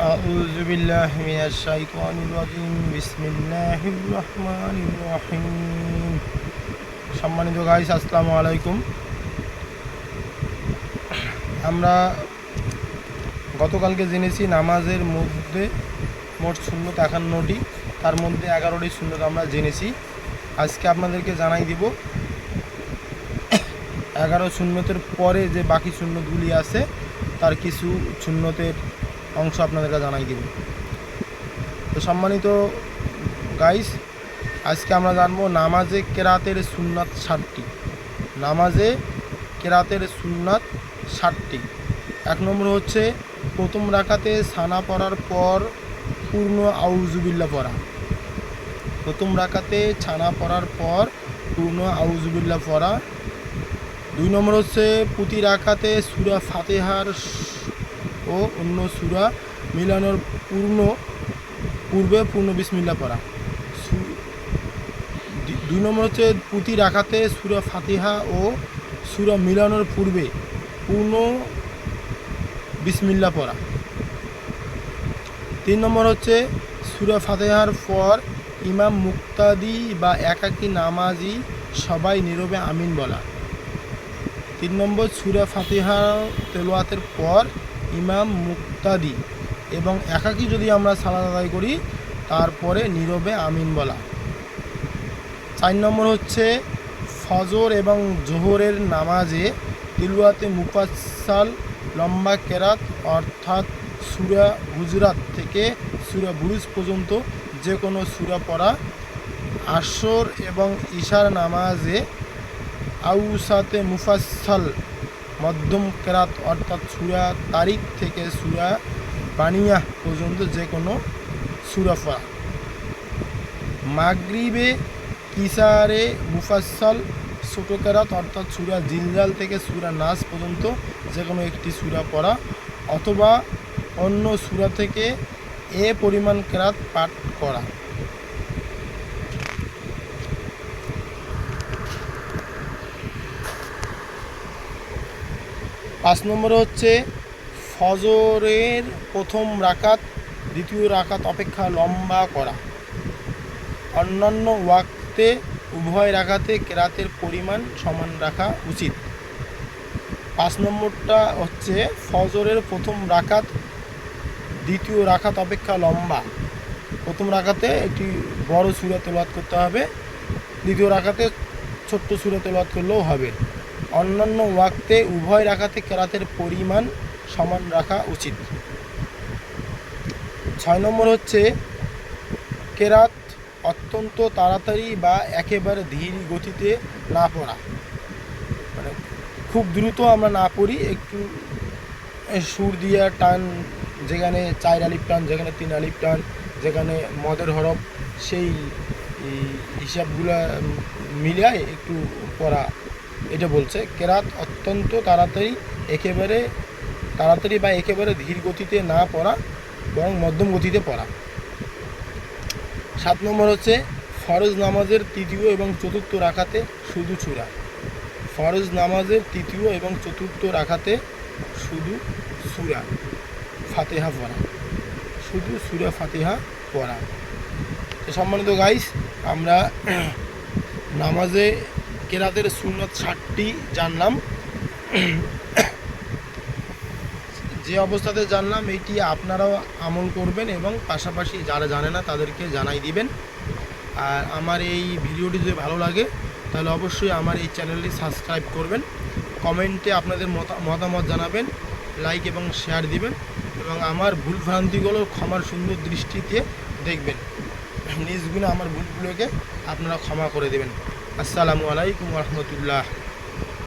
أعوذ بالله من الشيطان الرجيم بسم الله الرحمن الرحيم সম্মানিত গাইস আসসালামু আলাইকুম। আমরা গতকালকে জেনেছি নামাজের মধ্যে মোট সুন্নত 51টি, তার মধ্যে 11টি সুন্নত আমরা জেনেছি। আজকে আপনাদেরকে জানাই দিব 11 সুন্নতের পরে যে বাকি সুন্নতগুলি আছে তার কিছু সুন্নতের অংশ আপনাদেরকে জানাই দিব। তো সম্মানিত গাইস, আজকে আমরা জানবো নামাজে কেরাতের সুন্নাত 60টি। নামাজে কেরাতের সুন্নাত 60টি। 1 নম্বর হচ্ছে প্রথম রাকাতে সানা পড়ার পর পূর্ণ আউযুবিল্লাহ পড়া। প্রথম রাকাতে ছানা পড়ার পর পূর্ণ আউযুবিল্লাহ পড়া। 2 নম্বর হচ্ছে প্রতি রাকাতে সূরা ফাতিহার ও অন্য সূরা মিলানোর পূর্বে পূর্ণ বিসমিল্লাহ পড়া। 2 নম্বর হচ্ছে প্রতি রাকাতে সূরা ফাতিহা ও সূরা মিলানোর পূর্বে পূর্ণ বিসমিল্লাহ পড়া। 3 নম্বর হচ্ছে সূরা ফাতিহার পর ইমাম মুক্তাদি বা একাকী নামাজি সবাই নীরবে আমিন বলা। 3 নম্বর সূরা ফাতিহা তেলাওয়াতের পর ইমাম মুক্তাদি এবং একাকী যদি আমরা সালাত আদায় করি তারপরে নীরবে আমিন বলা। 4 নম্বর হচ্ছে ফজর এবং জোহরের নামাজে তিলাওয়াতে মুফাসসাল লম্বা কেরাত অর্থাৎ সূরা হুজুরাত থেকে সূরা বুরুজ পর্যন্ত যে কোনো সূরা পড়া। আসর এবং ইশার নামাজে আউসাতে মুফাসসাল মধ্যম কেরাত অর্থাৎ সূরা তারিক থেকে সূরা বানিয়াহ পর্যন্ত যে কোনো সূরা পড়া। মাগরিবে কিসারে মুফাসসাল ছোট কেরাত অর্থাৎ সূরা জিলজাল থেকে সূরা নাস পর্যন্ত যে কোনো একটি সূরা পড়া অথবা অন্য সূরা থেকে এ পরিমাণ কেরাত পাঠ করা। পাঁচ নম্বরে হচ্ছে ফজরের প্রথম রাকাত দ্বিতীয় রাকাত অপেক্ষা লম্বা করা। অন্যান্য ওয়াক্তে উভয় রাকাতে কেরাতের পরিমাণ সমান রাখা উচিত। 5 নম্বরটা হচ্ছে ফজরের প্রথম রাকাত দ্বিতীয় রাকাত অপেক্ষা লম্বা। প্রথম রাকাতে একটি বড় সূরা তেলাওয়াত করতে হবে, দ্বিতীয় রাকাতে ছোট্ট সূরা তেলাওয়াত করলেও হবে। অন্যান্য ওয়াক্তে উভয় রাকাতে কেরাতের পরিমাণ সমান রাখা উচিত। 6 নম্বর হচ্ছে কেরাত অত্যন্ত তাড়াতাড়ি বা একেবারে ধীর গতিতে না পড়া, মানে খুব দ্রুত আমরা না পড়ি, একটু সুর দিয়ে টান, যেখানে 4 আলিফ টান, যেখানে 3 আলিফ টান, যেখানে মদের হরফ, সেই হিসাবগুলো মিলিয়ে একটু পড়া, এটা বলছে। কেরাত অত্যন্ত তাড়াতাড়ি বা একেবারে ধীর গতিতে না পড়া, বরং মধ্যম গতিতে পড়া। 7 নম্বর হচ্ছে ফরজ নামাজের তৃতীয় এবং চতুর্থ রাকাতে শুধু সূরা। ফরজ নামাজের তৃতীয় এবং চতুর্থ রাকাতে শুধু সূরা ফাতিহা পড়া, শুধু সূরা ফাতিহা পড়া। তো সম্মানিত গাইস, আমরা নামাজে কেরাতের সুন্নত 60টি জানলাম। যে অবস্থাতে জানলাম এইটি আপনারাও আমল করবেন এবং পাশাপাশি যারা জানে না তাদেরকে জানাই দিবেন। আর আমার এই ভিডিওটি যদি ভালো লাগে তাহলে অবশ্যই আমার এই চ্যানেলটি সাবস্ক্রাইব করবেন, কমেন্টে আপনাদের মতামত জানাবেন, লাইক এবং শেয়ার দিবেন এবং আমার ভুলভ্রান্তিগুলো ক্ষমার সুন্দর দৃষ্টিতে দেখবেন। নিজ গুণে আমার ভুলগুলোকে আপনারা ক্ষমা করে দেবেন। আসসালামু আলাইকুম ওয়া রাহমাতুল্লাহ।